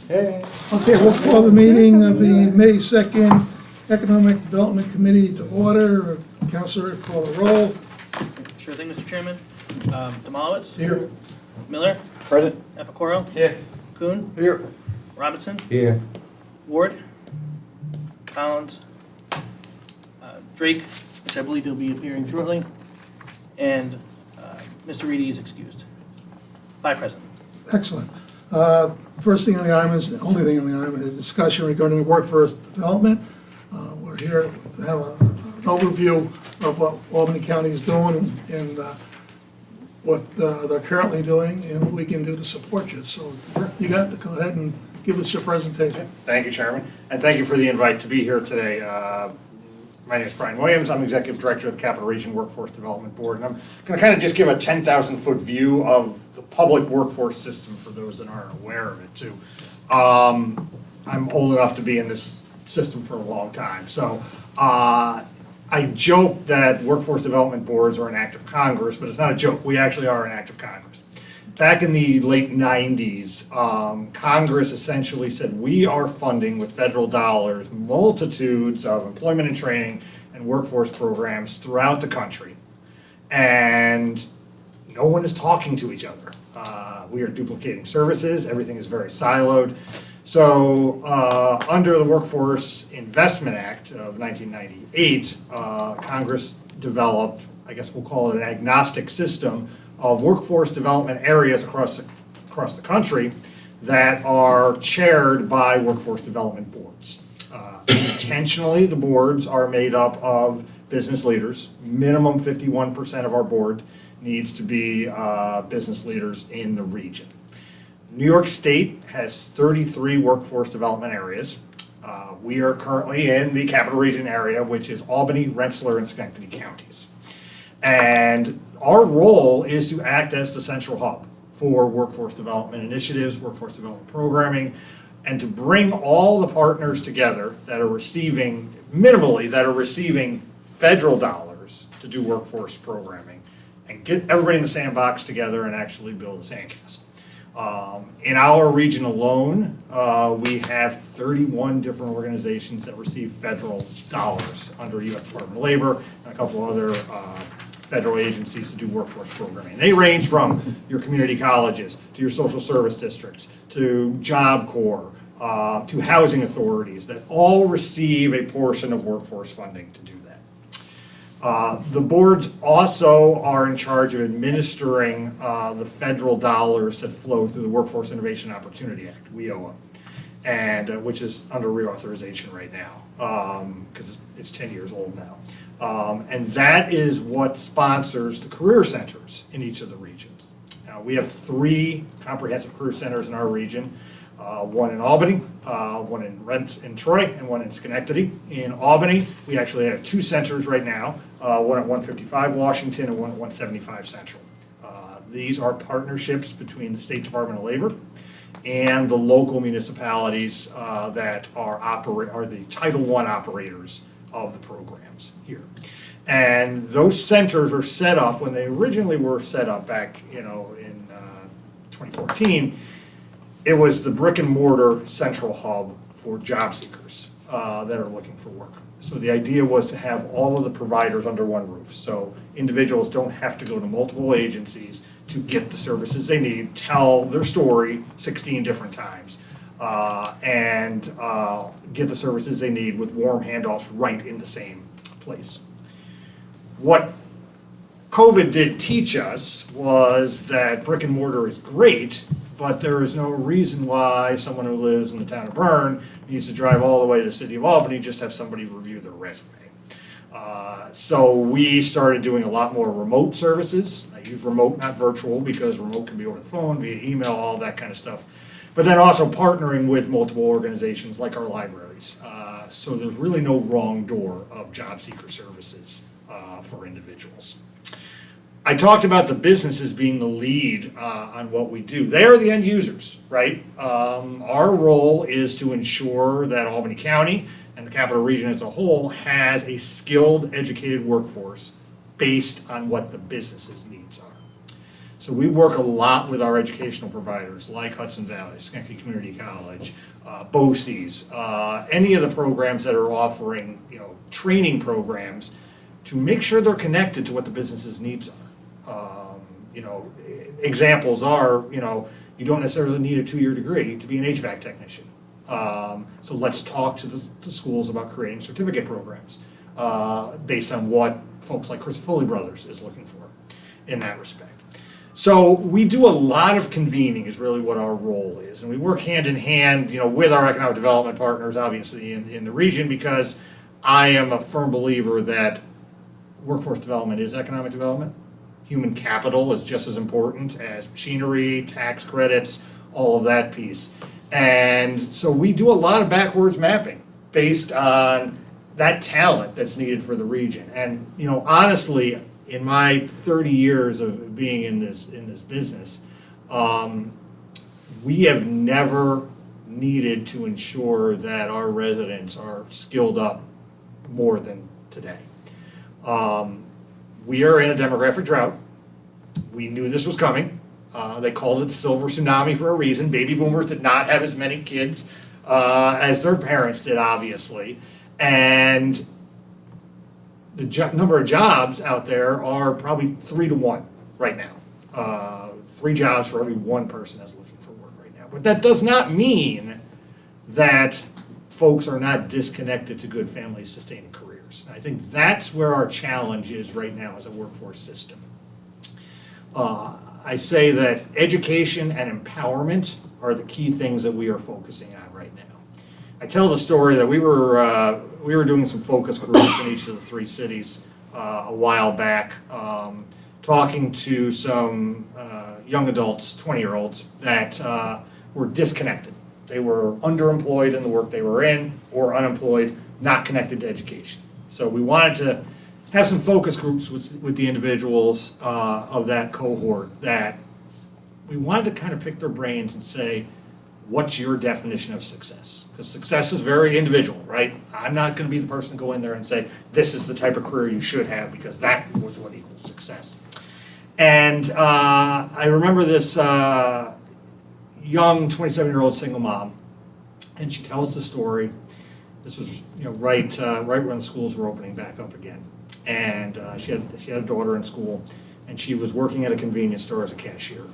Hey. Okay, we'll call the meeting of the May 2nd Economic Development Committee to order. Counselor, call the roll. Sure thing, Mr. Chairman. Demalowitz. Here. Miller. Present. Epicoro. Here. Kuhn. Here. Robinson. Here. Ward. Collins. Drake, which I believe he'll be appearing shortly. And Mr. Reedy is excused. By President. Excellent. First thing on the item is, the only thing on the item is discussion regarding workforce development. We're here to have an overview of what Albany County is doing and what they're currently doing and what we can do to support you. So you got to go ahead and give us your presentation. Thank you, Chairman, and thank you for the invite to be here today. My name is Brian Williams. I'm Executive Director of the Capital Region Workforce Development Board, and I'm going to kind of just give a 10,000-foot view of the public workforce system for those that aren't aware of it, too. I'm old enough to be in this system for a long time, so I joke that workforce development boards are an act of Congress, but it's not a joke. We actually are an act of Congress. Back in the late 90s, Congress essentially said we are funding with federal dollars multitudes of employment and training and workforce programs throughout the country. And no one is talking to each other. We are duplicating services, everything is very siloed. So under the Workforce Investment Act of 1998, Congress developed, I guess we'll call it an agnostic system of workforce development areas across the country that are chaired by workforce development boards. Intentionally, the boards are made up of business leaders. Minimum 51% of our board needs to be business leaders in the region. New York State has 33 workforce development areas. We are currently in the Capital Region area, which is Albany, Rensselaer, and Schenectady counties. And our role is to act as the central hub for workforce development initiatives, workforce development programming, and to bring all the partners together that are receiving, minimally, that are receiving federal dollars to do workforce programming and get everybody in the sandbox together and actually build a sandcastle. In our region alone, we have 31 different organizations that receive federal dollars under U.S. Department of Labor and a couple other federal agencies to do workforce programming. They range from your community colleges, to your social service districts, to Job Corps, to housing authorities that all receive a portion of workforce funding to do that. The boards also are in charge of administering the federal dollars that flow through the Workforce Innovation Opportunity Act, WIOA, and which is under reauthorization right now because it's 10 years old now. And that is what sponsors the career centers in each of the regions. We have 3 comprehensive career centers in our region, one in Albany, one in Troy, and one in Schenectady. In Albany, we actually have 2 centers right now, one at 155 Washington and one at 175 Central. These are partnerships between the State Department of Labor and the local municipalities that are the Title I operators of the programs here. And those centers were set up, when they originally were set up back, in 2014, it was the brick and mortar central hub for job seekers that are looking for work. So the idea was to have all of the providers under one roof. So individuals don't have to go to multiple agencies to get the services they need, tell their story 16 different times, and get the services they need with warm handoffs right in the same place. What COVID did teach us was that brick and mortar is great, but there is no reason why someone who lives in the town of Bern needs to drive all the way to the city of Albany just to have somebody review their resume. So we started doing a lot more remote services. I use remote, not virtual, because remote can be over the phone, via email, all that kind of stuff. But then also partnering with multiple organizations like our libraries. So there's really no wrong door of job seeker services for individuals. I talked about the businesses being the lead on what we do. They are the end users, right? Our role is to ensure that Albany County and the Capital Region as a whole has a skilled, educated workforce based on what the business's needs are. So we work a lot with our educational providers like Hudson Valley, Schenectady Community College, BOCES, any of the programs that are offering, training programs to make sure they're connected to what the business's needs are. Examples are, you don't necessarily need a 2-year degree to be an HVAC technician. So let's talk to the schools about creating certificate programs based on what folks like Chris Foley Brothers is looking for in that respect. So we do a lot of convening is really what our role is. And we work hand in hand, with our economic development partners, obviously, in the region, because I am a firm believer that workforce development is economic development. Human capital is just as important as machinery, tax credits, all of that piece. And so we do a lot of backwards mapping based on that talent that's needed for the region. And, honestly, in my 30 years of being in this business, we have never needed to ensure that our residents are skilled up more than today. We are in a demographic drought. We knew this was coming. They called it the silver tsunami for a reason. Baby boomers did not have as many kids as their parents did, obviously. And the number of jobs out there are probably 3 to 1 right now. 3 jobs for every 1 person that's looking for work right now. But that does not mean that folks are not disconnected to good family-sustaining careers. And I think that's where our challenge is right now as a workforce system. I say that education and empowerment are the key things that we are focusing on right now. I tell the story that we were doing some focus groups in each of the 3 cities a while back, talking to some young adults, 20-year-olds, that were disconnected. They were underemployed in the work they were in, or unemployed, not connected to education. So we wanted to have some focus groups with the individuals of that cohort, that we wanted to kind of pick their brains and say, what's your definition of success? Because success is very individual, right? I'm not going to be the person to go in there and say, this is the type of career you should have, because that was what equals success. And I remember this young 27-year-old single mom, and she tells the story. This was right when the schools were opening back up again. And she had a daughter in school, and she was working at a convenience store as a cashier.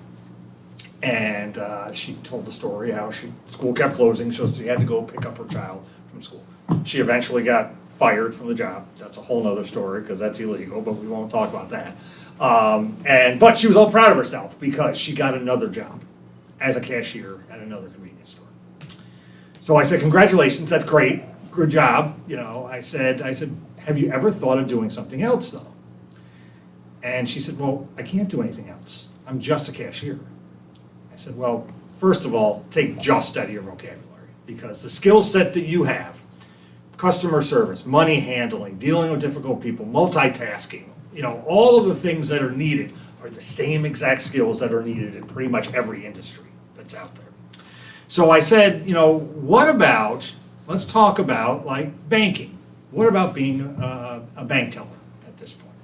And she told the story how school kept closing, so she had to go pick up her child from school. She eventually got fired from the job. That's a whole nother story, because that's illegal, but we won't talk about that. But she was all proud of herself because she got another job as a cashier at another convenience store. So I said, congratulations, that's great, good job. I said, have you ever thought of doing something else though? And she said, well, I can't do anything else. I'm just a cashier. I said, well, first of all, take just out of your vocabulary, because the skill set that you have, customer service, money handling, dealing with difficult people, multitasking, all of the things that are needed are the same exact skills that are needed in pretty much every industry that's out there. So I said, let's talk about like banking. What about being a bank teller at this point?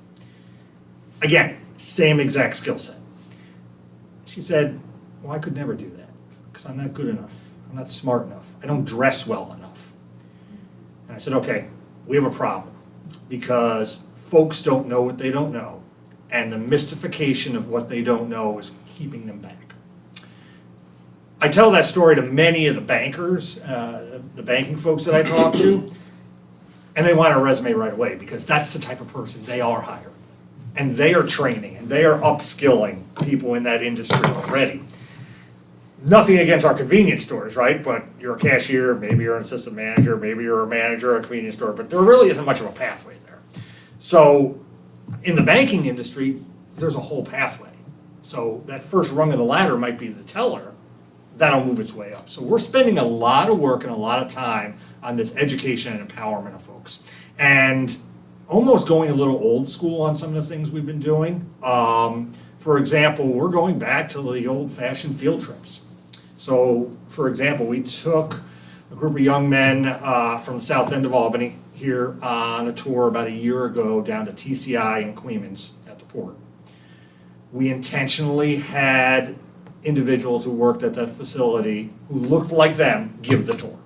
Again, same exact skill set. She said, well, I could never do that because I'm not good enough. I'm not smart enough. I don't dress well enough. And I said, okay, we have a problem, because folks don't know what they don't know, and the mystification of what they don't know is keeping them back. I tell that story to many of the bankers, the banking folks that I talk to, and they want a resume right away, because that's the type of person they are hiring. And they are training, and they are upskilling people in that industry already. Nothing against our convenience stores, right? But you're a cashier, maybe you're an assistant manager, maybe you're a manager at a convenience store, but there really isn't much of a pathway there. So in the banking industry, there's a whole pathway. So that first rung of the ladder might be the teller. That'll move its way up. So we're spending a lot of work and a lot of time on this education and empowerment of folks. And almost going a little old school on some of the things we've been doing. For example, we're going back to the old-fashioned field trips. So, for example, we took a group of young men from the south end of Albany here on a tour about a year ago down to TCI and Queens at the port. we intentionally had individuals who worked at that facility who looked like them give the tour,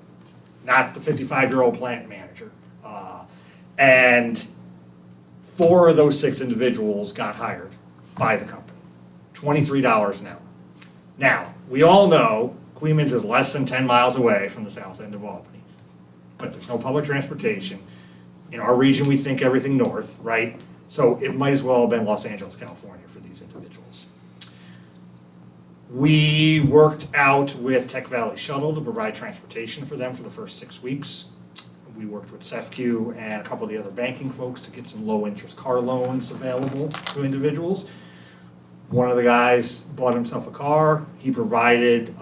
not the 55-year-old plant manager. And 4 of those 6 individuals got hired by the company, $23 an hour. Now, we all know Queens is less than 10 miles away from the south end of Albany, but there's no public transportation. In our region, we think everything north, right? So it might as well have been Los Angeles, California for these individuals. We worked out with Tech Valley Shuttle to provide transportation for them for the first 6 weeks. We worked with CEFCU and a couple of the other banking folks to get some low-interest car loans available to individuals. One of the guys bought himself a car. He provided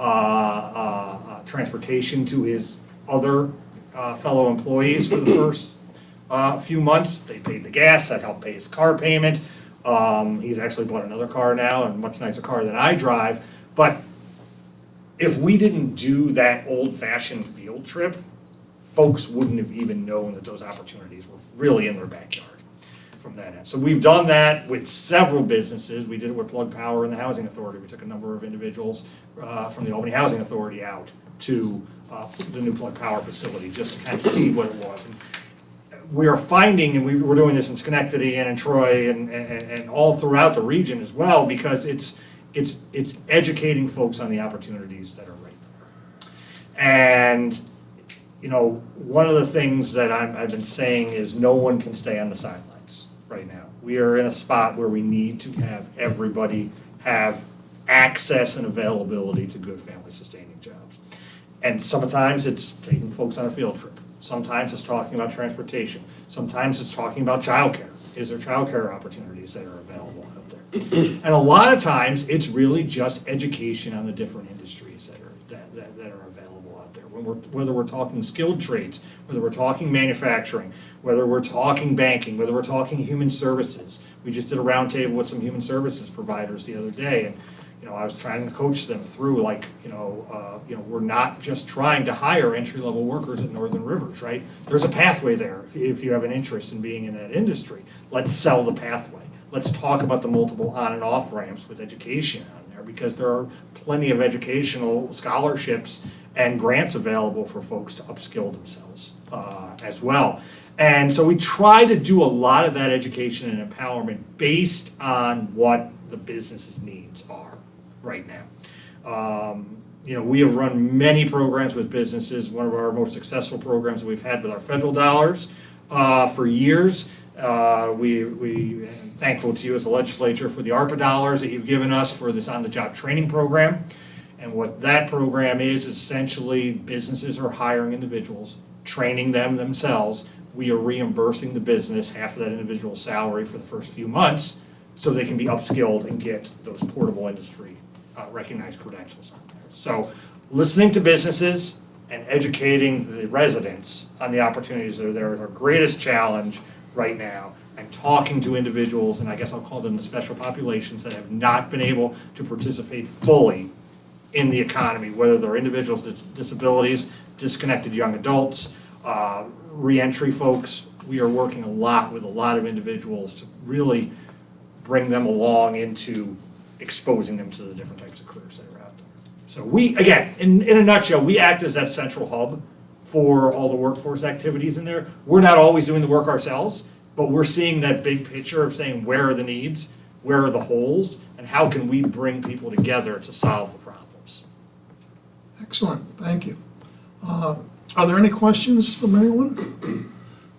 transportation to his other fellow employees for the first few months. They paid the gas, that helped pay his car payment. He's actually bought another car now, and a much nicer car than I drive. But if we didn't do that old-fashioned field trip, folks wouldn't have even known that those opportunities were really in their backyard from that end. So we've done that with several businesses. We did it with Plug Power and the Housing Authority. We took a number of individuals from the Albany Housing Authority out to the new Plug Power facility just to kind of see what it was. And we are finding, and we're doing this in Schenectady and in Troy and all throughout the region as well, because it's educating folks on the opportunities that are right there. And you know, one of the things that I've been saying is no one can stay on the sidelines right now. We are in a spot where we need to have everybody have access and availability to good family-sustaining jobs. And sometimes it's taking folks on a field trip. Sometimes it's talking about transportation. Sometimes it's talking about childcare. Is there childcare opportunities that are available out there? And a lot of times, it's really just education on the different industries that are available out there. Whether we're talking skilled trades, whether we're talking manufacturing, whether we're talking banking, whether we're talking human services. We just did a roundtable with some human services providers the other day, and you know, I was trying to coach them through, like, we're not just trying to hire entry-level workers at Northern Rivers, right? There's a pathway there if you have an interest in being in that industry. Let's sell the pathway. Let's talk about the multiple on and off ramps with education on there, because there are plenty of educational scholarships and grants available for folks to upskill themselves as well. And so we try to do a lot of that education and empowerment based on what the business's needs are right now. We have run many programs with businesses. One of our most successful programs we've had with our federal dollars for years. We thankful to you as a legislature for the ARPA dollars that you've given us for this on-the-job training program. And what that program is essentially businesses are hiring individuals, training them themselves. We are reimbursing the business half of that individual's salary for the first few months so they can be upskilled and get those portable industry recognized credentials on there. So listening to businesses and educating the residents on the opportunities that are there is our greatest challenge right now, and talking to individuals, and I guess I'll call them the special populations that have not been able to participate fully in the economy, whether they're individuals with disabilities, disconnected young adults, reentry folks. We are working a lot with a lot of individuals to really bring them along into exposing them to the different types of careers that are out there. So we, again, in a nutshell, we act as that central hub for all the workforce activities in there. We're not always doing the work ourselves, but we're seeing that big picture of saying where are the needs, where are the holes, and how can we bring people together to solve the problems. Excellent, thank you. Are there any questions from anyone?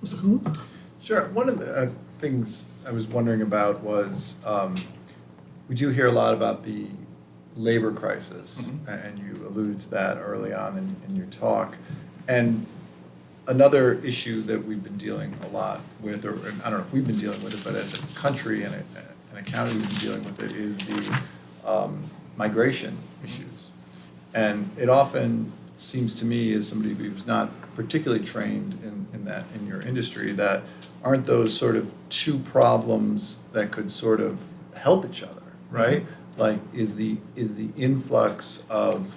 Mr. Kuhn? Sure. One of the things I was wondering about was we do hear a lot about the labor crisis, and you alluded to that early on in your talk. And another issue that we've been dealing a lot with, or I don't know if we've been dealing with it, but as a country and a county we've been dealing with it, is the migration issues. And it often seems to me, as somebody who's not particularly trained in your industry, that aren't those sort of two problems that could sort of help each other, right? Like, is the influx of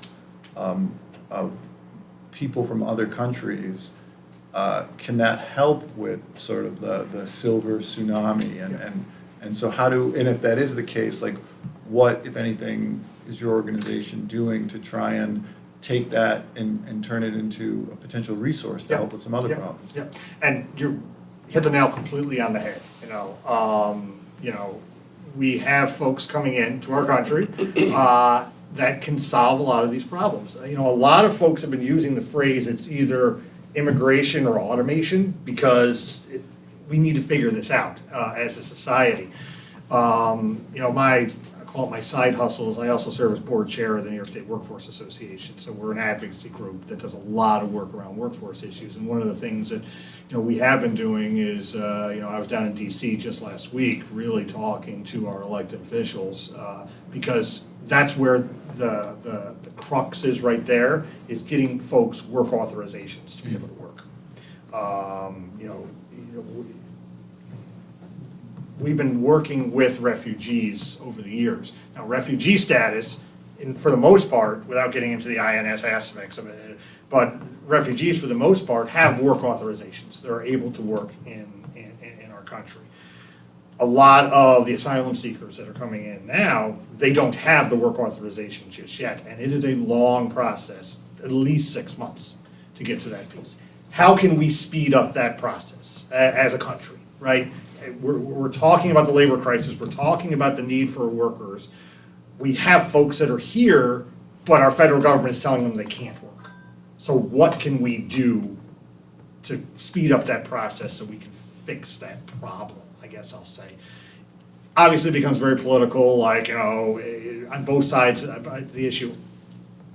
people from other countries, can that help with sort of the silver tsunami And so and if that is the case, like, what, if anything, is your organization doing to try and take that and turn it into a potential resource to Yep. help with some other Yep. problems? Yep, and you hit the nail completely on the head, we have folks coming into our country, that can solve a lot of these problems. A lot of folks have been using the phrase, it's either immigration or automation, because we need to figure this out, as a society. I call it my side hustles, I also serve as board chair of the New York State Workforce Association, so we're an advocacy group that does a lot of work around workforce issues, and one of the things that, we have been doing is, I was down in DC just last week, really talking to our elected officials, because that's where the crux is right there, is getting folks work authorizations to be able to work. We've been working with refugees over the years. Now, refugee status, for the most part, without getting into the INS aspects of it, but refugees, for the most part, have work authorizations. They're able to work in our country. A lot of the asylum seekers that are coming in now, they don't have the work authorization just yet, and it is a long process, at least 6 months to get to that piece. How can we speed up that process as a country, right? We're talking about the labor crisis, we're talking about the need for workers. We have folks that are here, but our federal government is telling them they can't work. So what can we do to speed up that process so we can fix that problem, I guess I'll say. Obviously it becomes very political, like, on both sides of the issue.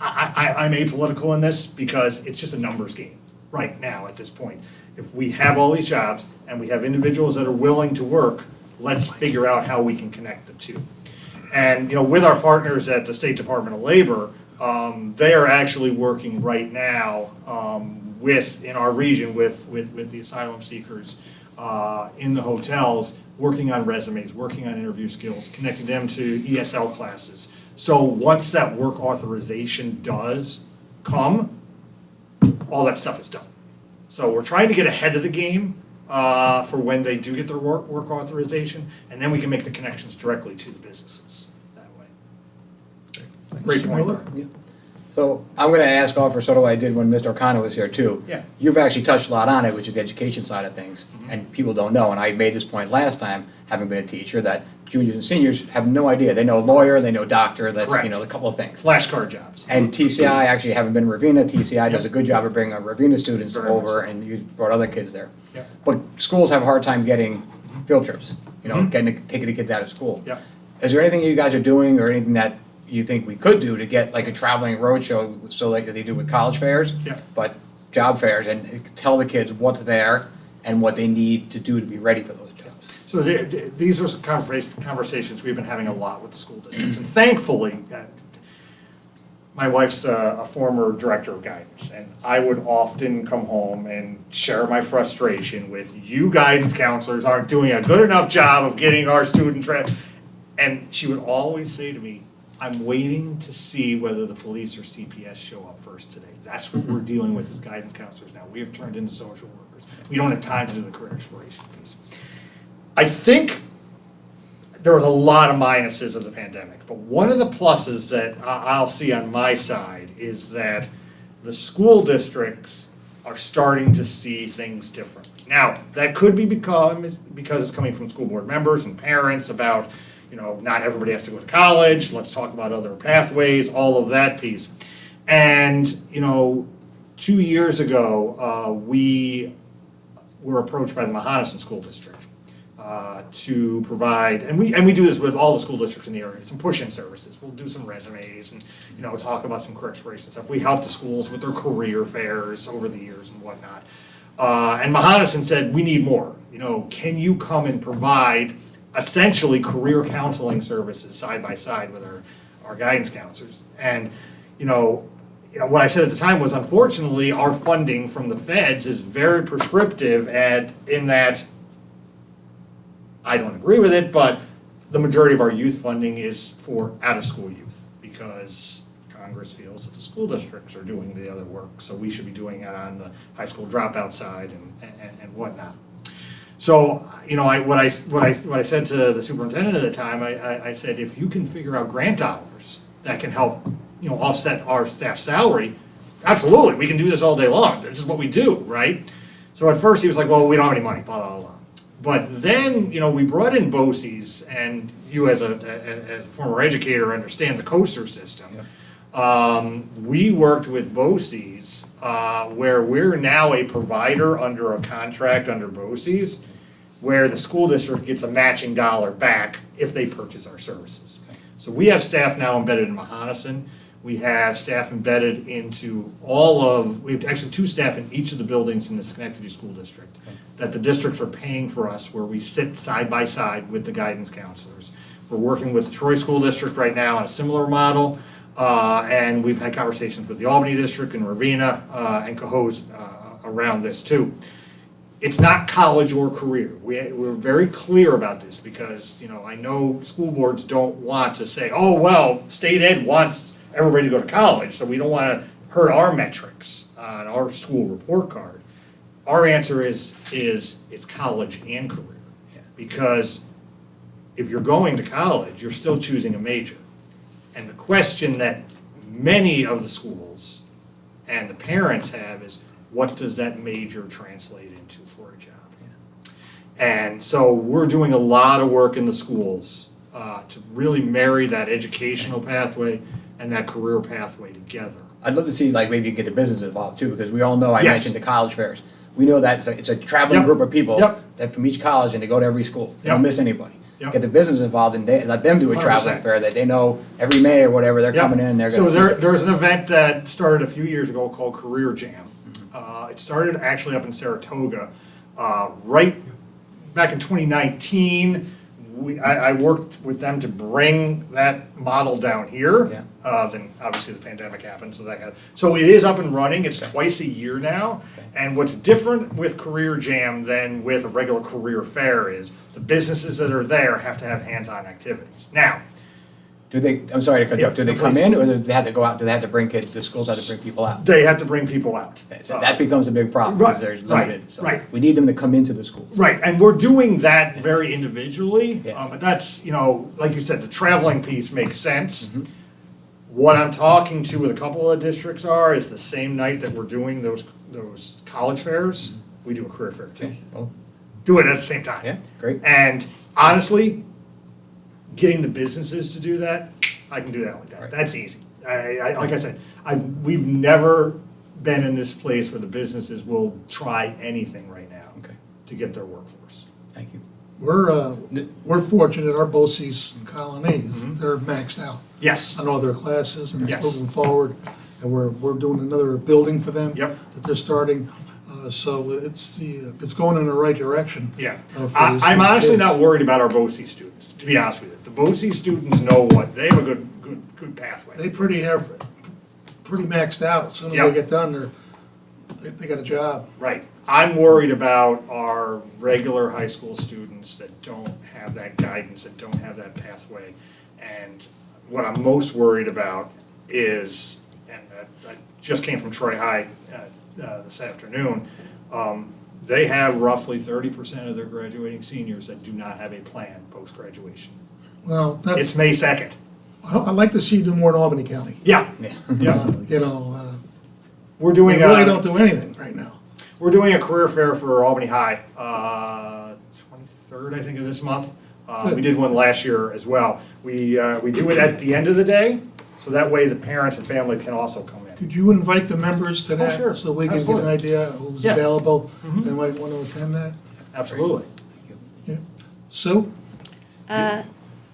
I'm apolitical in this because it's just a numbers game right now at this point. If we have all these jobs and we have individuals that are willing to work, let's figure out how we can connect the two. And, with our partners at the State Department of Labor, they are actually working right now in our region with the asylum seekers in the hotels, working on resumes, working on interview skills, connecting them to ESL classes. So once that work authorization does come, all that stuff is done. So we're trying to get ahead of the game for when they do get their work authorization, and then we can make the connections directly to the businesses that way. Great Mr. point. Miller? So I'm going to ask Officer Soto what I did when Mr. O'Connor was here too. Yeah. You've actually touched a lot on it, which is the education side of things, and people don't know. And I made this point last time, having been a teacher, that juniors and seniors have no idea. They know lawyer, they know doctor. That's Correct. a couple of things. Flashcard jobs. And TCI, actually having been in Ravenna, TCI does a good job of bringing our Ravenna students Very over, much so. and you brought other kids there. Yep. But schools have a hard time getting field trips. Taking the kids out of school. Yep. Is there anything you guys are doing, or anything that you think we could do to get like a traveling roadshow, so like they do with college fairs? Yep. But job fairs, and tell the kids what's there and what they need to do to be ready for those jobs. So these are some conversations we've been having a lot with the school districts, and thankfully, my wife's a former director of guidance, and I would often come home and share my frustration with, you guidance counselors aren't doing a good enough job of getting our students ready. And she would always say to me, I'm waiting to see whether the police or CPS show up first today. That's what we're dealing with as guidance counselors now. We have turned into social workers. We don't have time to do the career exploration piece. I think there was a lot of minuses of the pandemic, but one of the pluses that I'll see on my side is that the school districts are starting to see things differently. Now, that could be because it's coming from school board members and parents about, not everybody has to go to college, let's talk about other pathways, all of that piece. And, 2 years ago, we were approached by the Mahonison School District to provide, and we do this with all the school districts in the area, some push-in services. We'll do some resumes and, talk about some career exploration stuff. We help the schools with their career fairs over the years and whatnot. And Mahonison said, we need more. Can you come and provide essentially career counseling services side by side with our guidance counselors? And, what I said at the time was, unfortunately, our funding from the feds is very prescriptive in that, I don't agree with it, but the majority of our youth funding is for out-of-school youth, because Congress feels that the school districts are doing the other work, so we should be doing it on the high school dropout side and whatnot. So, what I said to the superintendent at the time, I said, if you can figure out grant dollars that can help, offset our staff salary, absolutely, we can do this all day long. This is what we do, right? So at first he was like, well, we don't have any money, blah, blah, blah. But then, we brought in BOCES, and you as a former educator understand the COSER system. We worked with BOCES, where we're now a provider under a contract under BOCES, where the school district gets a matching dollar back if they purchase our services. So we have staff now embedded in Mahonison. We have staff embedded into we have actually 2 staff in each of the buildings in the Schenectady School District that the districts are paying for us, where we sit side by side with the guidance counselors. We're working with the Troy School District right now on a similar model, and we've had conversations with the Albany District and Ravenna and Cohoes around this too. It's not college or career. We're very clear about this because, I know school boards don't want to say, oh, well, state ed wants everybody to go to college, so we don't want to hurt our metrics on our school report card. Our answer is it's college and career. Because if you're going to college, you're still choosing a major. And the question that many of the schools and the parents have is, what does that major translate into for a job? And so we're doing a lot of work in the schools to really marry that educational pathway and that career pathway together. I'd love to see, like, maybe you get the business involved too, because we all know, I Yes. mentioned the college fairs. We know that it's a traveling Yep. group of people Yep. that from each college, and they go to every school. They don't Yep. miss anybody. Yep. Get the business involved and let them do a 100%. traveling fair that they know every May or whatever, they're Yep. coming in, they're So gonna. there's an event that started a few years ago called Career Jam. It started actually up in Saratoga, right back in 2019. I worked with them to bring that model down here. Yeah. Then obviously the pandemic happened, so it is up and running. It's twice a year now. And what's different with Career Jam than with a regular career fair is the businesses that are there have to have hands-on activities. Now, Do they, I'm sorry to cut you off, do they Yeah, come please. in, or do they have to go out, do they have to bring kids, the schools have to bring people out? they have to bring people out. So that becomes a big problem, because Right, there's right, limited, so right. we need them to come into the school. Right, and we're doing that very individually, Yeah. but that's, like you said, the traveling piece makes sense. Mm-hmm. What I'm talking to with a couple of districts is the same night that we're doing those college fairs, we do a career fair too. Well, Do it at the same time. yeah, great. And honestly, getting the businesses to do that, I can do that like that. Right. That's easy. Like I said, we've never been in this place where the businesses will try anything right now Okay. to get their workforce. Thank you. We're fortunate, our BOCES colonies, they're maxed out Yes. on all their classes, and it's Yes. moving forward. And we're doing another building for them. Yep. That they're starting, so it's going in the right direction. Yeah. For these I'm honestly kids. not worried about our BOCES students, to be honest with you. The BOCES students know they have a good pathway. They pretty maxed out, as soon as Yep. they get done, they got a job. Right. I'm worried about our regular high school students that don't have that guidance, that don't have that pathway. And what I'm most worried about is, and I just came from Troy High this afternoon, they have roughly 30% of their graduating seniors that do not have a plan post-graduation. Well, It's that's, May 2nd. I'd like to see you do more in Albany County. Yeah, Yeah. yeah. We're We doing, really don't do anything right now. we're doing a career fair for Albany High, 23rd, I think, of this month. We Good. did one last year as well. We do it at the end of the day, so that way the parents and family can also come in. Could you invite the members to that? sure. So we can get an Absolutely. idea who's Yeah. available, they might want to attend that. Absolutely. Sue?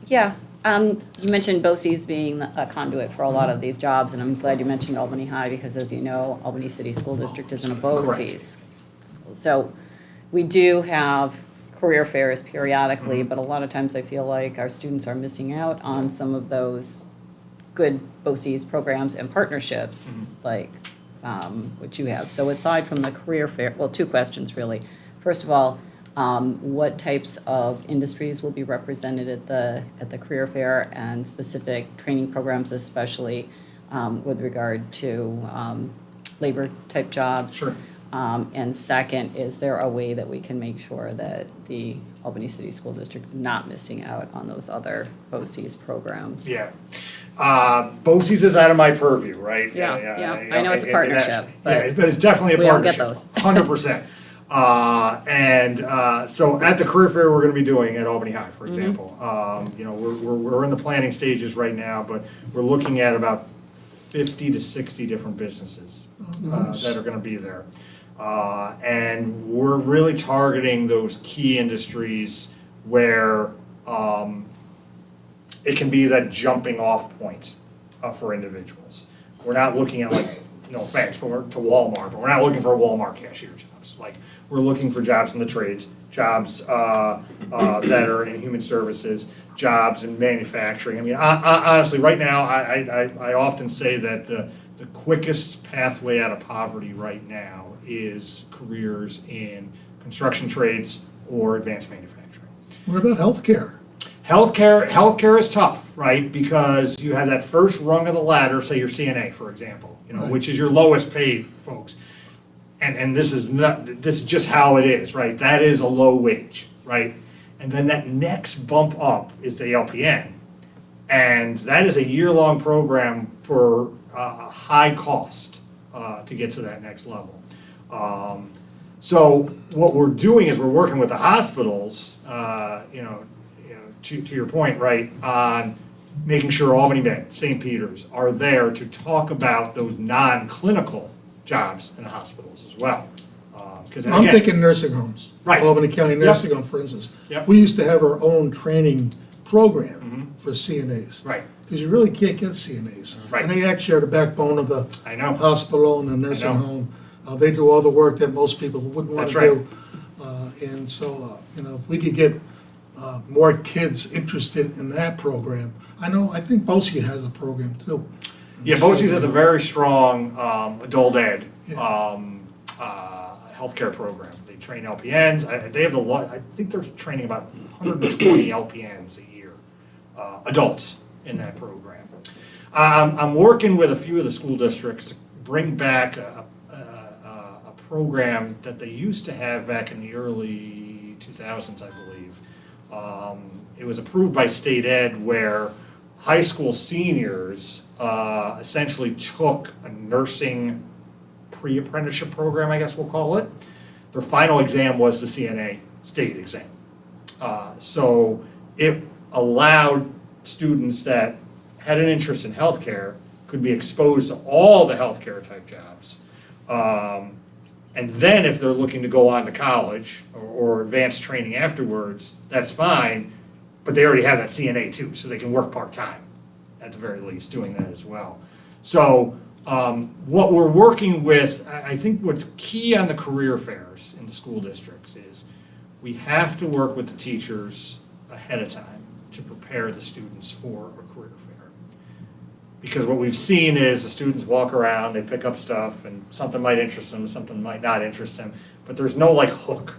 Yeah, you mentioned BOCES being a conduit for a lot of these jobs, and I'm glad you mentioned Albany High, because as you know, Albany City School District isn't a BOCES. So we do have career fairs periodically, but a lot of times I feel like our students are missing out on some of those good BOCES programs and partnerships, like what you have. So aside from the career fair, well, 2 questions really. First of all, what types of industries will be represented at the career fair, and specific training programs, especially with regard to labor type jobs? Sure. And second, is there a way that we can make sure that the Albany City School District is not missing out on those other BOCES programs? Yeah. BOCES is out of my purview, right? Yeah, I know it's a it partnership, actually- but Yeah, but it's definitely a we don't get partnership. those. 100%. So at the career fair we're gonna be doing at Albany High, for example, you know, we're in the planning stages right now, but we're looking at about 50 to 60 different businesses that are gonna be there. And we're really targeting those key industries where it can be that jumping off point for individuals. We're not looking at, like, no offense, but we're to Walmart, but we're not looking for Walmart cashier jobs. Like, we're looking for jobs in the trades, jobs that are in human services, jobs in manufacturing. I mean, honestly, right now, I often say that the quickest pathway out of poverty right now is careers in construction trades or advanced manufacturing. What about healthcare? Healthcare is tough, right? Because you have that first rung of the ladder, say your CNA, for example, you know, Right. which is your lowest paid folks. And this is just how it is, right? That is a low wage, right? And then that next bump up is the LPN. And that is a year-long program for a high cost to get to that next level. So what we're doing is we're working with the hospitals, to your point, right, on making sure Albany Med, St. Peter's are there to talk about those non-clinical jobs in the hospitals as well. 'Cause I'm again- thinking nursing homes. Right. Albany County Yep. Nursing Home, for instance. Yep. We used to have our own training program for CNAs. Right. Because you really can't get CNAs. Right. And they actually are the backbone of the I know. hospital and the nursing know. home. They do all the work that most people wouldn't want That's to right. do. And so, if we could get more kids interested in that program. I think BOCE has a program too. Yeah, BOCES has a very strong adult ed Yeah. healthcare program. They train LPNs. They have I think they're training about 120 LPNs a year, adults in that program. I'm working with a few of the school districts to bring back a program that they used to have back in the early 2000s, I believe. It was approved by state ed where high school seniors essentially took a nursing pre-apprenticeship program, I guess we'll call it. Their final exam was the CNA state exam. So it allowed students that had an interest in healthcare could be exposed to all the healthcare type jobs. And then if they're looking to go on to college or advanced training afterwards, that's fine, but they already have that CNA too, so they can work part-time, at the very least, doing that as well. So what we're working with, I think what's key on the career fairs in the school districts is we have to work with the teachers ahead of time to prepare the students for a career fair. Because what we've seen is the students walk around, they pick up stuff, and something might interest them, something might not interest them, but there's no like hook,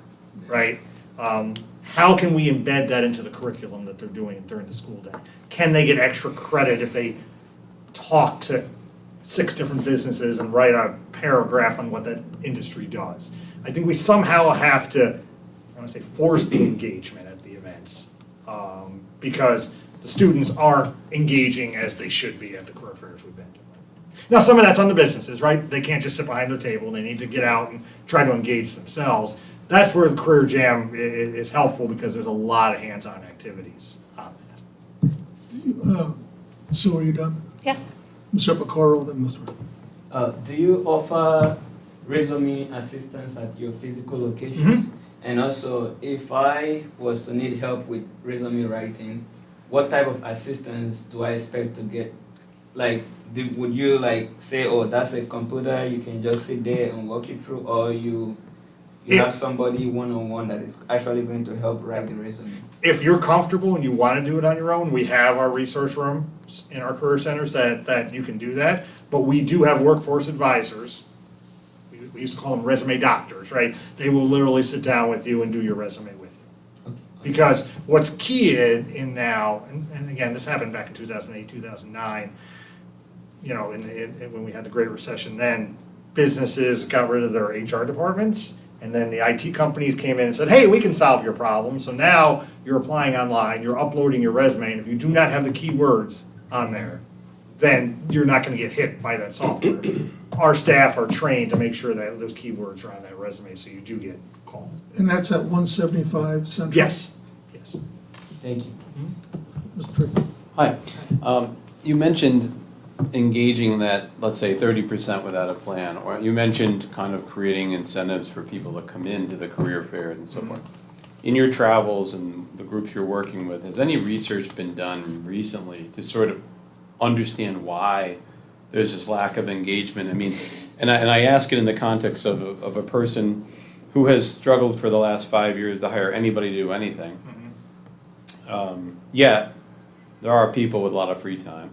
right? How can we embed that into the curriculum that they're doing during the school day? Can they get extra credit if they talk to 6 different businesses and write a paragraph on what that industry does? I think we somehow have to, I want to say, force the engagement at the events, because the students aren't engaging as they should be at the career fairs we've been doing. Now, some of that's on the businesses, right? They can't just sit behind their table, they need to get out and try to engage themselves. That's where the Career Jam is helpful, because there's a lot of hands-on activities on that. Sue, are you done? Yes. Mr. Picoro, then Mr. Do you offer resume assistance at your physical locations? And also, if I was to need help with resume writing, what type of assistance do I expect to get? Like, would you like say, oh, that's a computer, you can just sit there and walk you through, or you have somebody one-on-one that is actually going to help write the resume? If you're comfortable and you want to do it on your own, we have our resource rooms in our career centers that you can do that. But we do have workforce advisors. We used to call them resume doctors, right? They will literally sit down with you and do your resume with you. Okay. Because what's key in now, and again, this happened back in 2008, 2009, when we had the Great Recession then, businesses got rid of their HR departments, and then the IT companies came in and said, hey, we can solve your problem. So now you're applying online, you're uploading your resume, and if you do not have the keywords on there, then you're not gonna get hit by that software. Our staff are trained to make sure that those keywords are on that resume, so you do get called. And that's at 175 Central? Yes, yes. Thank you. Mr. Trick. Hi. You mentioned engaging that, let's say, 30% without a plan, or you mentioned kind of creating incentives for people to come into the career fairs and so forth. In your travels and the groups you're working with, has any research been done recently to sort of understand why there's this lack of engagement? I mean, and I ask it in the context of a person who has struggled for the last 5 years to hire anybody to do anything. Yet, there are people with a lot of free time.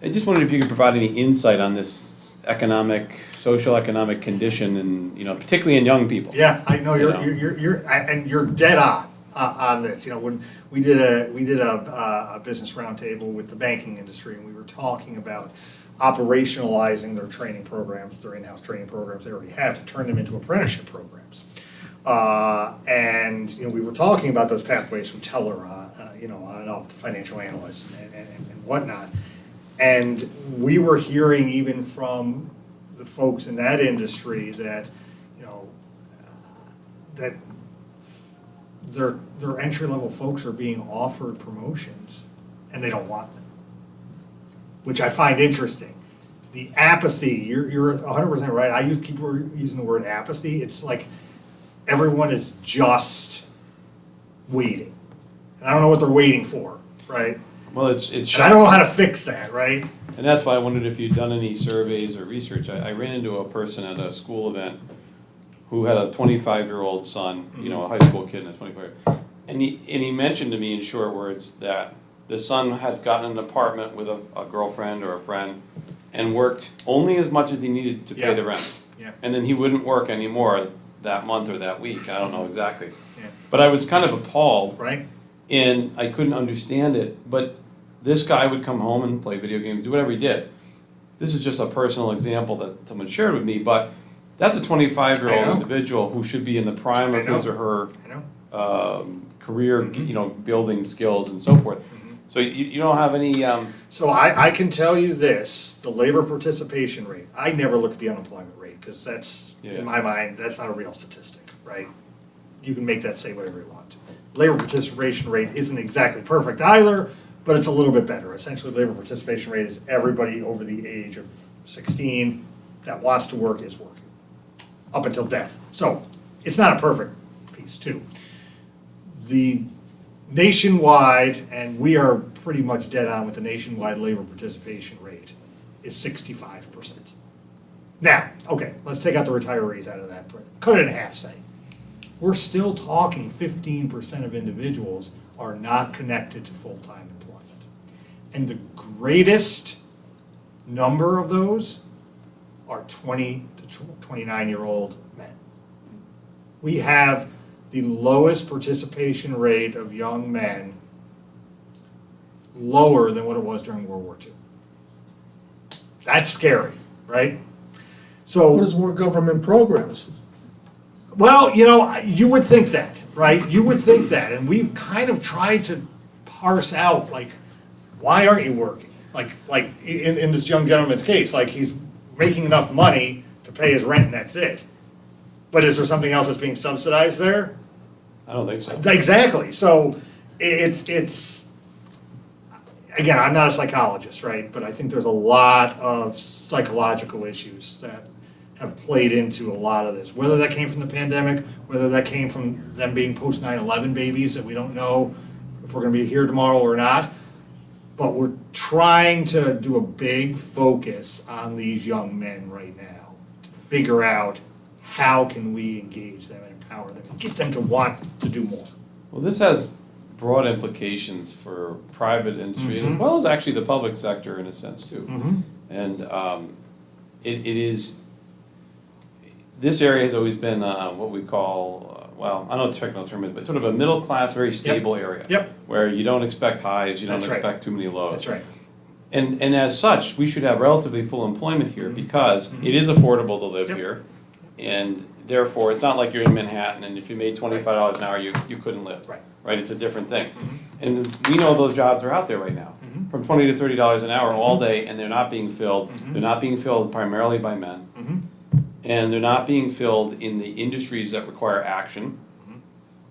I just wondered if you could provide any insight on this social economic condition, and particularly in young people. Yeah, I know You and you're dead on this. When we did a business roundtable with the banking industry, and we were talking about operationalizing their training programs, their in-house training programs they already have, to turn them into apprenticeship programs. And we were talking about those pathways from teller, on up to financial analysts and whatnot. And we were hearing even from the folks in that industry that, that their entry-level folks are being offered promotions and they don't want them, which I find interesting. The apathy, you're 100% right. I keep using the word apathy. It's like everyone is just waiting. And I don't know what they're waiting for, right? Well, it's And I shocking. don't know how to fix that, right? And that's why I wondered if you'd done any surveys or research. I ran into a person at a school event who had a 25-year-old son, a high school kid and a 25-year-old. And he mentioned to me in short words that the son had gotten an apartment with a girlfriend or a friend and worked only as much as he needed to pay the rent. Yeah. And then he wouldn't work anymore that month or that week. I don't know exactly. Yeah. But I was kind of appalled, Right? and I couldn't understand it. But this guy would come home and play video games, do whatever he did. This is just a personal example that someone shared with me, but that's a I 25-year-old know. individual who should be in the prime of I know. his or her I know. career, building skills and so forth. So you don't have any, So I can tell you this, the labor participation rate, I never look at the unemployment rate, because that's, Yeah. in my mind, that's not a real statistic, right? You can make that say whatever you want. Labor participation rate isn't exactly perfect either, but it's a little bit better. Essentially, labor participation rate is everybody over the age of 16 that wants to work is working, up until death. So, it's not a perfect piece, too. The nationwide, and we are pretty much dead on with the nationwide labor participation rate, is 65%. Now, okay, let's take out the retirees out of that, cut it in half, say. We're still talking 15% of individuals are not connected to full-time employment. And the greatest number of those are 20 to 29-year-old men. We have the lowest participation rate of young men, lower than what it was during World War II. That's scary, right? So, What is more government programs? well, you would think that, right? You would think that, and we've kind of tried to parse out, like, why aren't you working? Like in this young gentleman's case, like he's making enough money to pay his rent and that's it. But is there something else that's being subsidized there? I don't think so. Exactly, so it's, again, I'm not a psychologist, right? But I think there's a lot of psychological issues that have played into a lot of this. Whether that came from the pandemic, whether that came from them being post 9/11 babies that we don't know if we're gonna be here tomorrow or not. But we're trying to do a big focus on these young men right now to figure out how can we engage them and empower them and get them to want to do more. Well, this has broad implications for private industry as well as actually the public sector in a sense too. And it is, this area has always been what we call, well, I don't know what the technical term is, but sort of a middle class, very stable area. Yep. Where you don't expect highs, you don't That's right. expect too many lows. That's right. And as such, we should have relatively full employment here because it is affordable to live Yep. here. And therefore, it's not like you're in Manhattan and if you made $25 an hour, you couldn't live. Right. Right, it's a different thing. And we know those jobs are out there right now, from $20 to $30 an hour all day, and they're not being filled. They're not being filled primarily by men. And they're not being filled in the industries that require action.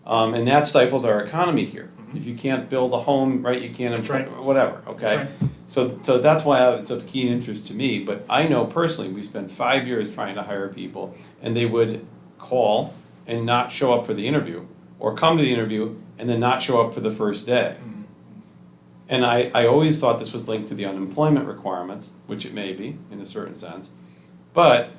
And that stifles our economy here. If you can't build a home, right, you can't, That's right. whatever, okay? That's So that's why it's of keen interest to me, but I know personally, we spent 5 years trying to hire people, and they would call and not show up for the interview, or come to the interview and then not show up for the first day. And I always thought this was linked to the unemployment requirements, which it may be, in a certain sense. But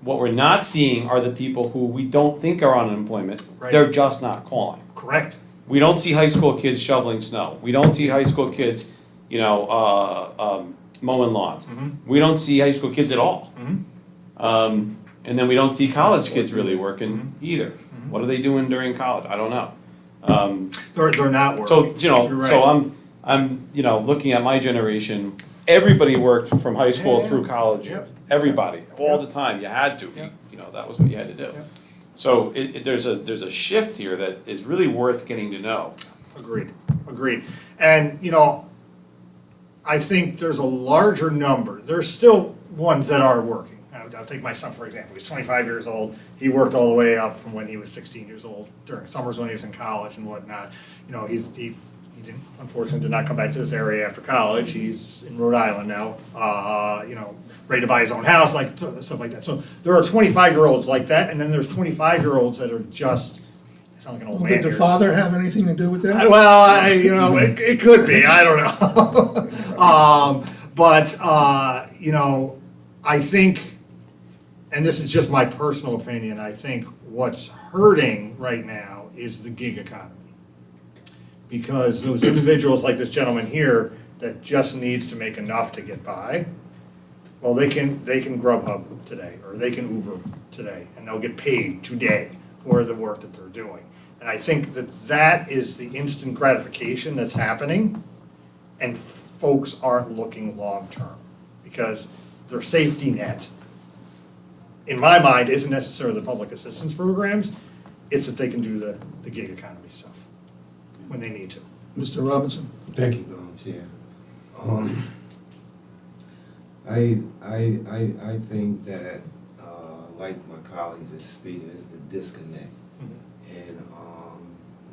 what we're not seeing are the people who we don't think are on unemployment, Right. they're just not calling. Correct. We don't see high school kids shoveling snow. We don't see high school kids, mowing lawns. We don't see high school kids at all. And then we don't see college kids really working either. What are they doing during college? I don't know. They're not So, working. You're right. so I'm looking at my generation, everybody worked from high school Yeah. through college. Yep. Everybody, all the time, you had to, that was what you had to do. Yep. So there's a shift here that is really worth getting to know. Agreed. And, I think there's a larger number. There's still ones that are working. I'll take my son, for example. He's 25 years old. He worked all the way up from when he was 16 years old during summers when he was in college and whatnot. He didn't, unfortunately, did not come back to this area after college. He's in Rhode Island now, ready to buy his own house, like stuff like that. So there are 25-year-olds like that, and then there's 25-year-olds that are just, I sound like an old man Did the here. father have anything to do with that? Well, it could be, I don't know. But I think, and this is just my personal opinion, I think what's hurting right now is the gig economy. Because those individuals like this gentleman here that just needs to make enough to get by, well, they can Grubhub today, or they can Uber today, and they'll get paid today for the work that they're doing. And I think that is the instant gratification that's happening, and folks aren't looking long-term. Because their safety net, in my mind, isn't necessarily the public assistance programs, it's that they can do the gig economy stuff when they need to. Mr. Robinson? Thank you, Madam Chair. I think that, like my colleagues are speaking, is the disconnect. And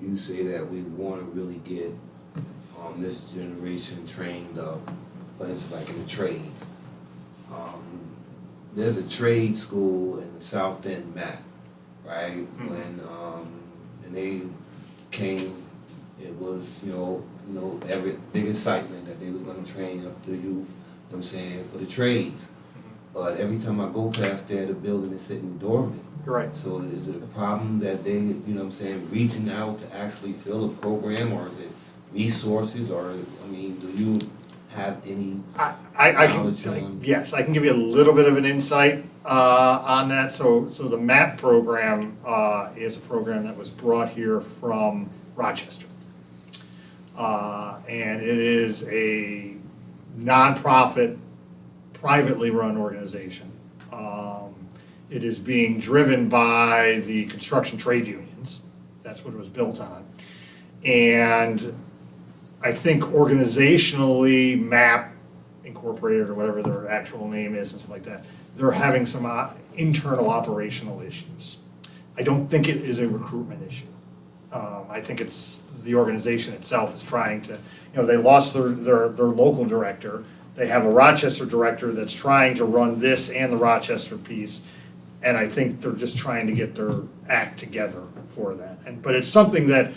you say that we want to really get this generation trained up, for instance, like in the trades. There's a trade school in the South End, Mac, right? When and they came, it was every big excitement that they was going to train up the youth. You know what I'm saying, for the trades. But every time I go past there, the building is sitting dormant. You're right. So is it a problem that they, reaching out to actually fill a program, or is it resources, or, do you have any I knowledge can, on? yes, I can give you a little bit of an insight on that. So the MAP program is a program that was brought here from Rochester. And it is a nonprofit, privately run organization. It is being driven by the construction trade unions. That's what it was built on. And I think organizationally, MAP Incorporated, or whatever their actual name is and stuff like that, they're having some internal operational issues. I don't think it is a recruitment issue. I think it's the organization itself is trying to, they lost their local director. They have a Rochester director that's trying to run this and the Rochester piece. And I think they're just trying to get their act together for that. But it's something that,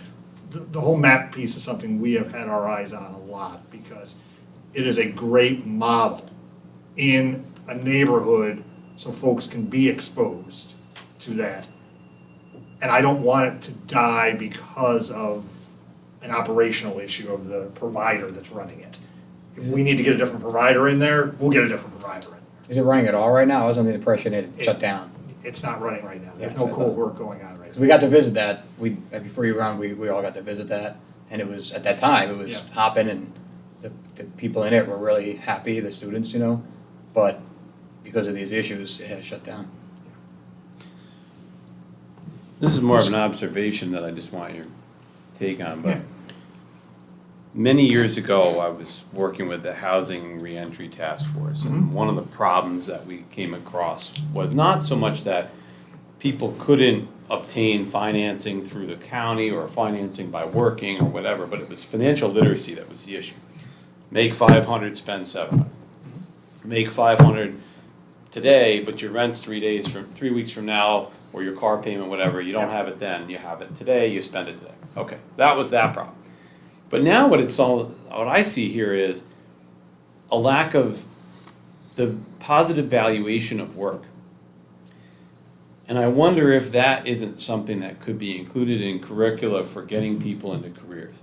the whole MAP piece is something we have had our eyes on a lot, because it is a great model in a neighborhood so folks can be exposed to that. And I don't want it to die because of an operational issue of the provider that's running it. If we need to get a different provider in there, we'll get a different provider in there. Is it running at all right now? I was under the impression it shut down. It's not running right now. There's Yeah, no that's what I thought. cohort going on right 'Cause now. we got to visit that, before you were on, we all got to visit that, and it was, at that time, it was Yeah. hopping and the people in it were really happy, the students, but because of these issues, it has shut down. This is more of an observation that I just want your take on, but Yeah. many years ago, I was working with the Housing Reentry Task Force, and one of the problems that we came across was not so much that people couldn't obtain financing through the county or financing by working or whatever, but it was financial literacy that was the issue. Make 500, spend 700. Make 500 today, but your rent's 3 weeks from now, or your car payment, whatever, you don't have it then, you have it today, you spend it today. Okay, that was that problem. But now what I see here is a lack of the positive valuation of work. And I wonder if that isn't something that could be included in curricula for getting people into careers.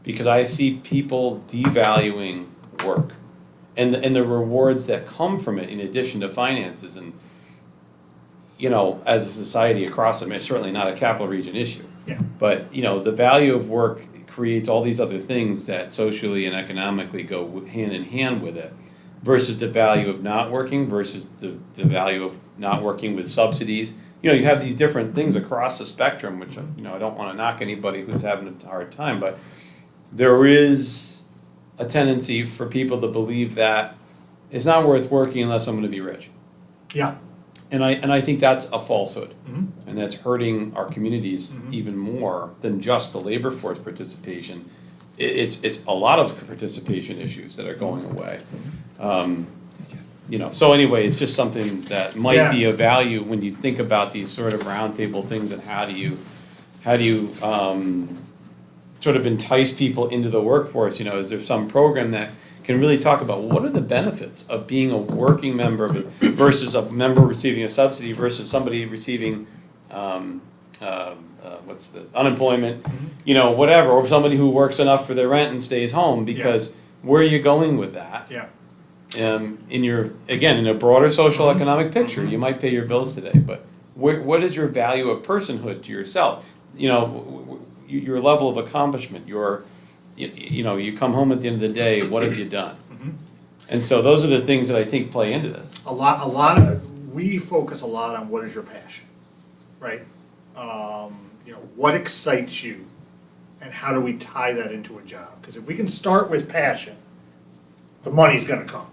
Because I see people devaluing work and the rewards that come from it in addition to finances. And, as a society across, it's certainly not a capital region issue. Yeah. But, the value of work creates all these other things that socially and economically go hand in hand with it, versus the value of not working, versus the value of not working with subsidies. You have these different things across the spectrum, which, I don't want to knock anybody who's having a hard time, but there is a tendency for people to believe that it's not worth working unless I'm going to be rich. Yeah. And I think that's a falsehood. And that's hurting our communities even more than just the labor force participation. It's a lot of participation issues that are going away. So anyway, it's just something that might be of value when you think about these sort of roundtable things, and how do you sort of entice people into the workforce? Is there some program that can really talk about what are the benefits of being a working member versus a member receiving a subsidy versus somebody receiving what's the unemployment, whatever, or somebody who works enough for their rent and stays home, because where are you going with that? Yeah. In a broader social economic picture, you might pay your bills today, but what is your value of personhood to yourself? Your level of accomplishment, you come home at the end of the day, what have you done? And so those are the things that I think play into this. We focus a lot on what is your passion, right? What excites you, and how do we tie that into a job? Because if we can start with passion, the money's gonna come.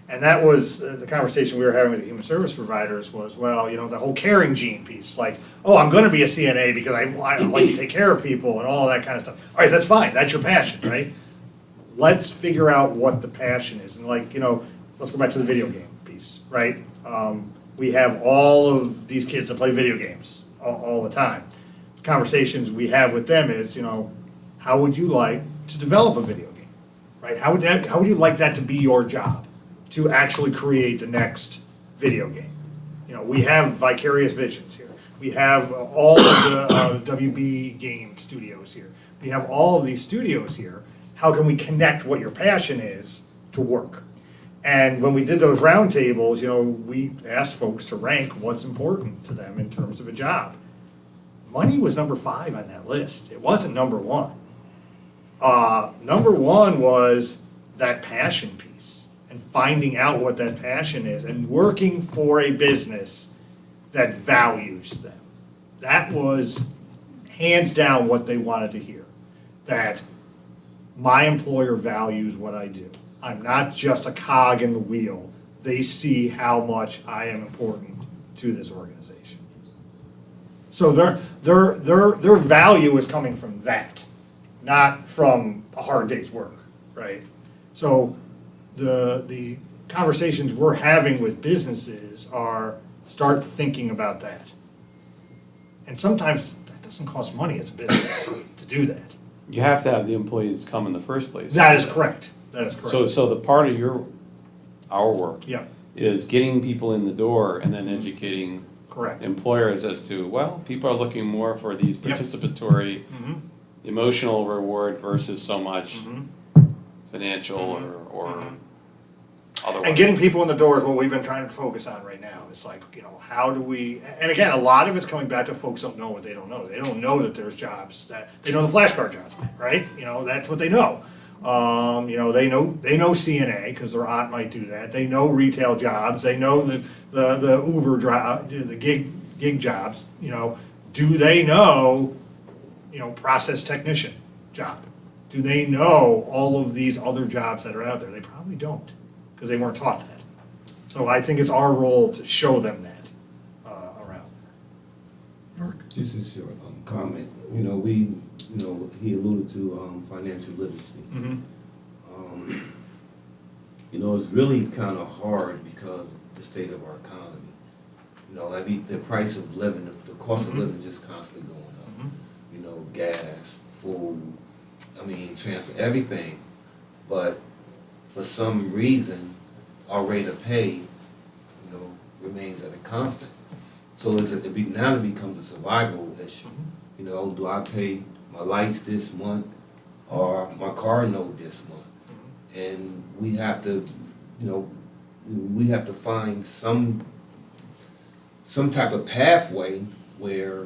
And that was the conversation we were having with the human service providers was, the whole caring gene piece, like, oh, I'm gonna be a CNA because I like to take care of people and all that kind of stuff. All right, that's fine, that's your passion, right? Let's figure out what the passion is, and let's go back to the video game piece, right? We have all of these kids that play video games all the time. Conversations we have with them is, how would you like to develop a video game, right? How would you like that to be your job, to actually create the next video game? We have Vicarious Visions here. We have all of the WB game studios here. We have all of these studios here. How can we connect what your passion is to work? And when we did those roundtables, we asked folks to rank what's important to them in terms of a job. Money was number 5 on that list. It wasn't number 1. Number 1 was that passion piece, and finding out what that passion is, and working for a business that values them. That was hands down what they wanted to hear. That my employer values what I do. I'm not just a cog in the wheel. They see how much I am important to this organization. So their value is coming from that, not from a hard day's work, right? So the conversations we're having with businesses are start thinking about that. And sometimes that doesn't cost money as a business to do that. You have to have the employees come in the first place. That is correct. That is correct. So the part of our work Yeah, is getting people in the door and then educating correct. employers as to, people are looking more for these Yep. participatory, Mhm. emotional reward versus so much financial or otherwise. And getting people in the door is what we've been trying to focus on right now. It's like, how do we, and again, a lot of it's coming back to folks don't know what they don't know. They don't know that there's jobs they know the flashcard jobs, right? That's what they know. You know, they know CNA, because their aunt might do that. They know retail jobs, they know the Uber drive, the gig jobs, you know. Do they know, you know, process technician job? Do they know all of these other jobs that are out there? They probably don't, because they weren't taught that. So I think it's our role to show them that around. Mark? This is your comment. You know, he alluded to financial literacy. You know, it's really kind of hard because of the state of our economy. You know, the price of living, the cost of living is just constantly going up. You know, gas, food, I mean, transport, everything. But for some reason, our rate of pay, you know, remains at a constant. So now it becomes a survival issue. You know, do I pay my lights this month or my car note this month? And we have to, you know, we have to find some type of pathway where,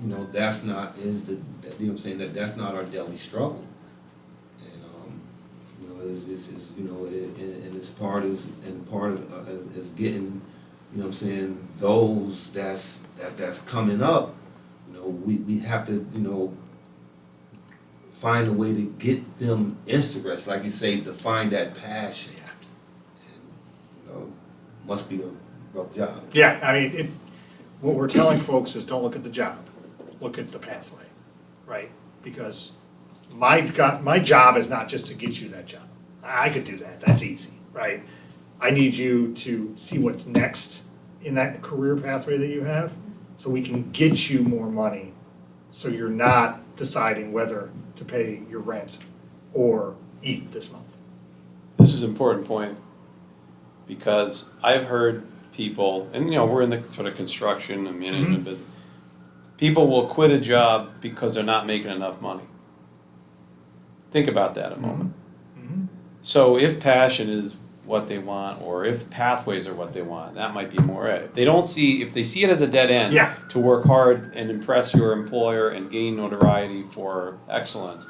you know, that's not, you know what I'm saying, that's not our daily struggle. And, you know, it's you know, and it's part is getting, you know what I'm saying, those that's coming up, you know, we have to, you know, find a way to get them interested, like you say, to find that passion. And, you know, must be a rough job. Yeah, I mean, what we're telling folks is don't look at the job, look at the pathway, right? Because my job is not just to get you that job. I could do that, that's easy, right? I need you to see what's next in that career pathway that you have, so we can get you more money, so you're not deciding whether to pay your rent or eat this month. This is an important point, because I've heard people, and you know, we're in the sort of construction and management business, people will quit a job because they're not making enough money. Think about that a moment. So if passion is what they want, or if pathways are what they want, that might be more it. If they see it as a dead end, Yeah. to work hard and impress your employer and gain notoriety for excellence,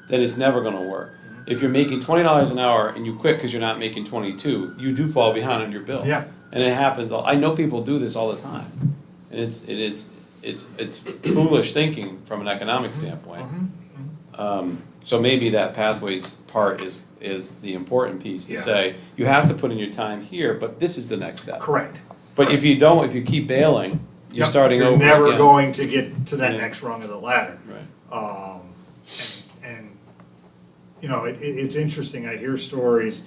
then it's never gonna work. If you're making $20 an hour and you quit because you're not making 22, you do fall behind on your bill. Yeah. And it happens, I know people do this all the time. And it's foolish thinking from an economic standpoint. So maybe that pathways part is the important piece to Yeah. say, you have to put in your time here, but this is the next step. Correct. But if you don't, if you keep bailing, you're Yep, starting over again. You're never going to get to that Yeah. next rung of the ladder. Right. And you know, it's interesting, I hear stories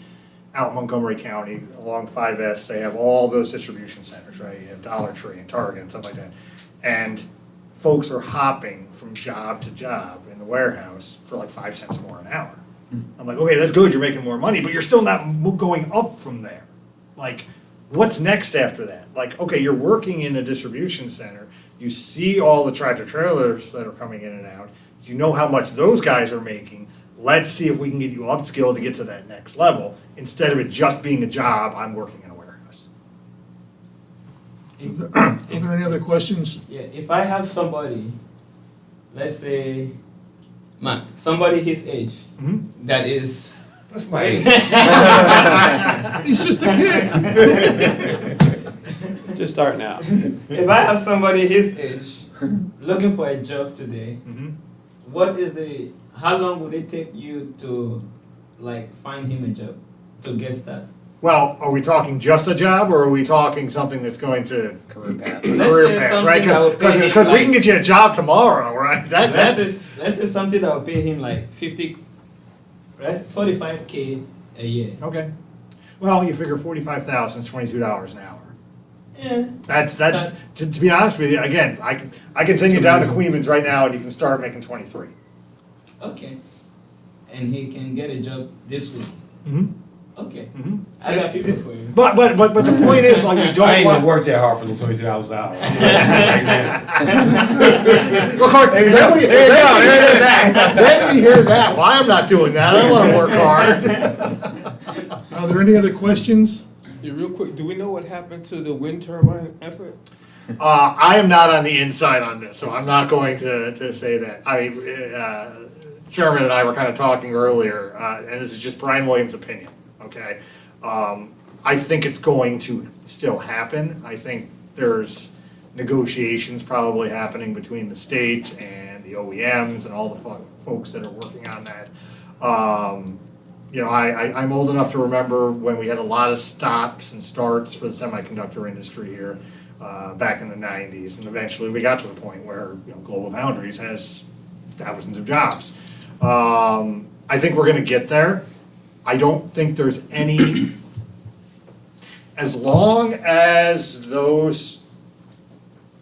out in Montgomery County, along 5S, they have all those distribution centers, right? You have Dollar Tree and Target and stuff like that. And folks are hopping from job to job in the warehouse for like 5 cents more an hour. I'm like, okay, that's good, you're making more money, but you're still not going up from there. Like, what's next after that? Like, okay, you're working in a distribution center, you see all the tractor trailers that are coming in and out, you know how much those guys are making, let's see if we can get you upskilled to get to that next level, instead of it just being a job, I'm working in a warehouse. Are there any other questions? Yeah, if I have somebody, let's say, somebody his age, that is, That's my age. He's just a kid. Just start now. if I have somebody his age looking for a job today, how long would it take you to like find him a job to get started? Well, are we talking just a job, or are we talking something that's going to Career path. Let's career say path, right? something that will pay him Because we like- can get you a job tomorrow, right? That's Let's say something that will pay him like 45K a year. okay. Well, you figure 45,000 is $22 an hour. Yeah. That's to be honest with you. Again, I can send you down to Queens right now, and you can start making 23. Okay. And he can get a job this week. Mm-hmm. Okay. Mm-hmm. I got people for you. But the point is, like, we I ain't don't gonna want. work that hard for the $22 an hour. Of course, then we hear that. Then we hear that. Why I'm not doing that? I don't want to work hard. Are there any other questions? Yeah, real quick, do we know what happened to the wind turbine effort? I am not on the inside on this, so I'm not going to say that. I mean, Chairman and I were kind of talking earlier, and this is just Brian Williams' opinion, okay? I think it's going to still happen. I think there's negotiations probably happening between the state and the OEMs and all the folks that are working on that. You know, I'm old enough to remember when we had a lot of stops and starts for the semiconductor industry here back in the 90s, and eventually we got to the point where, you know, Global Foundries has thousands of jobs. I think we're going to get there. I don't think there's any, as long as those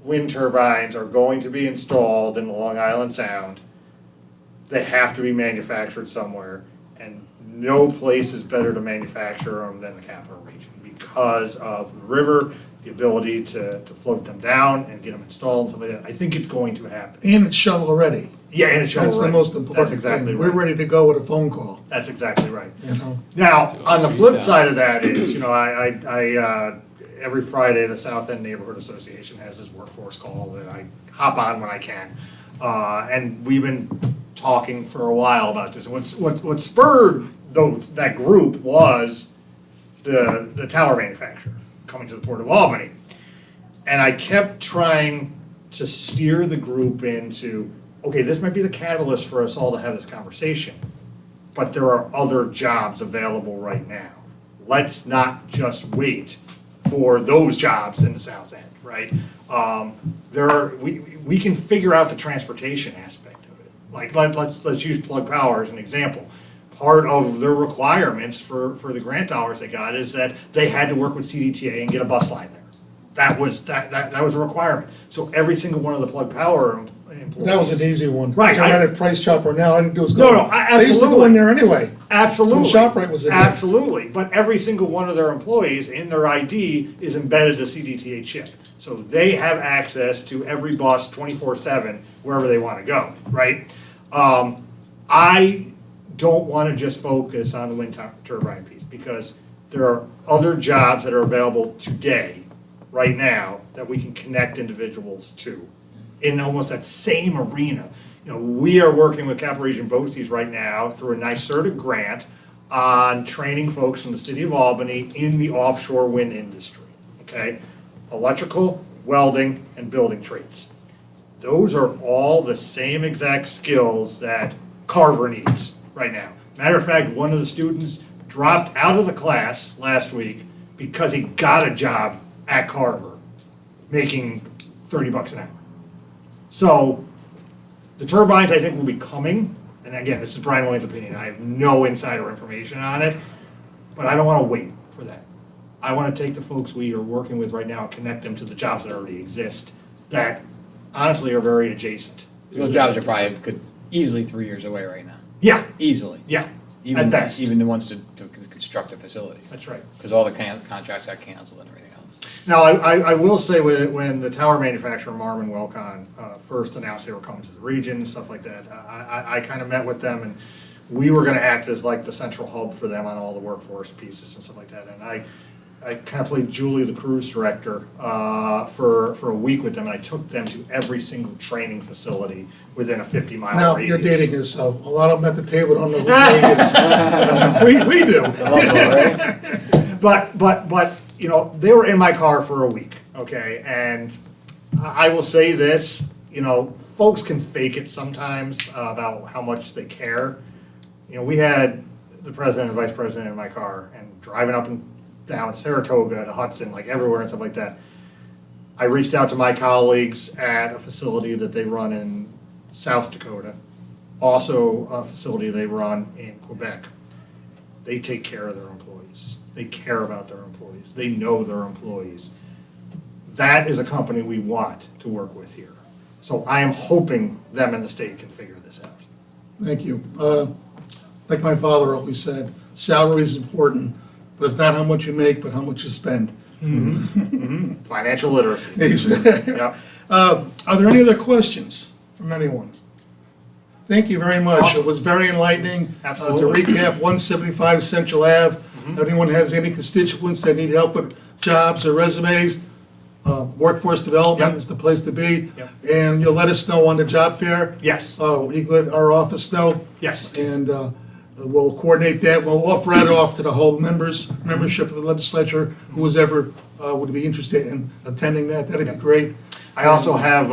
wind turbines are going to be installed in the Long Island Sound, they have to be manufactured somewhere, and no place is better to manufacture them than the capital region because of the river, the ability to float them down and get them installed and stuff like that. I think it's going to happen. And it's shovel ready. Yeah, and it's shovel That's the ready. most important That's exactly thing. right. We're ready to go with a phone call, That's exactly right. you know? Now, on the flip side of that is, you know, I every Friday, the South End Neighborhood Association has this workforce call that I hop on when I can. And we've been talking for a while about this. What spurred that group was the tower manufacturer coming to the Port of Albany. And I kept trying to steer the group into, okay, this might be the catalyst for us all to have this conversation, but there are other jobs available right now. Let's not just wait for those jobs in the South End, right? We can figure out the transportation aspect of it. Like, let's use Plug Power as an example. Part of their requirements for the grant dollars they got is that they had to work with CDTA and get a bus line there. That was a requirement. So every single one of the Plug Power employees. That was an easy one. Right, So I had a Price Chopper now, all I didn't do was No, go. no, absolutely. They used to go in there anyway. Absolutely. When ShopRite was in there. Absolutely, but every single one of their employees in their ID is embedded a CDTA chip. So they have access to every bus 24/7 wherever they want to go, right? I don't want to just focus on the wind turbine piece because there are other jobs that are available today, right now, that we can connect individuals to in almost that same arena. You know, we are working with Capital Region BOCES right now through a NYSERDA grant on training folks from the city of Albany in the offshore wind industry, okay? Electrical, welding, and building trades. Those are all the same exact skills that Carver needs right now. Matter of fact, one of the students dropped out of the class last week because he got a job at Carver making $30 an hour. So the turbines, I think, will be coming. And again, this is Brian Williams' opinion. I have no insider information on it, but I don't want to wait for that. I want to take the folks we are working with right now and connect them to the jobs that already exist that honestly are very adjacent. Those jobs are probably easily 3 years away right now. Yeah, Easily. yeah, Even, at best. even the ones to construct the facilities. That's right. Because all the contracts got canceled and everything else. Now, I will say when the tower manufacturer Marmon Welcon first announced they were coming to the region and stuff like that, I kind of met with them and we were gonna act as like the central hub for them on all the workforce pieces and stuff like that. And I kind of played Julie, the cruise director, for a week with them, and I took them to every single training facility within a 50-mile radius. Now, you're dating yourself. A lot of them at the table don't know who they is. We do. But, you know, they were in my car for a week, okay? And I will say this, you know, folks can fake it sometimes about how much they care. You know, we had the president and vice president in my car, and driving up and down Saratoga to Hudson, like everywhere and stuff like that. I reached out to my colleagues at a facility that they run in South Dakota, also a facility they run in Quebec. They take care of their employees. They care about their employees. They know their employees. That is a company we want to work with here. So I am hoping them and the state can figure this out. Thank you. Like my father always said, salary is important, but it's not how much you make, but how much you spend. Financial literacy. Yep. Are there any other questions from anyone? Thank you very much. It was very enlightening. Absolutely. To recap, 175 Central Ave. If anyone has any constituents that need help with jobs or resumes, Workforce development Yep. is the place to be. Yep. And you'll let us know on the job fair. Yes, You let our office know, yes. and we'll coordinate that. We'll offer it off to the whole membership of the legislature, who was ever would be interested in attending that. That'd be great. I also have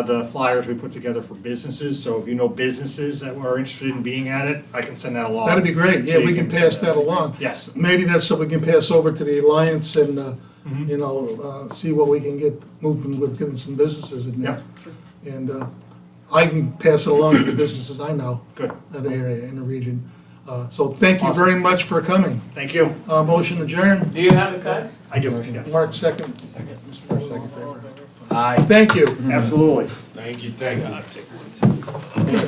the flyers we put together for businesses, so if you know businesses that were interested in being at it, I can send that along. That'd be great. Yeah, So you we can pass that along. Yes. Maybe that's something we can pass over to the Alliance and, Mm-hmm. see what we can get moving with getting some businesses in there. And I can pass it along to the businesses I know. Good. In the area, in the region. So thank you Awesome. very much for coming. Thank you. Motion adjourned. Do you have a card? I do, yes. Mark, second. Mr. All in favor? Aye. Thank you. Absolutely. Thank you, thank you.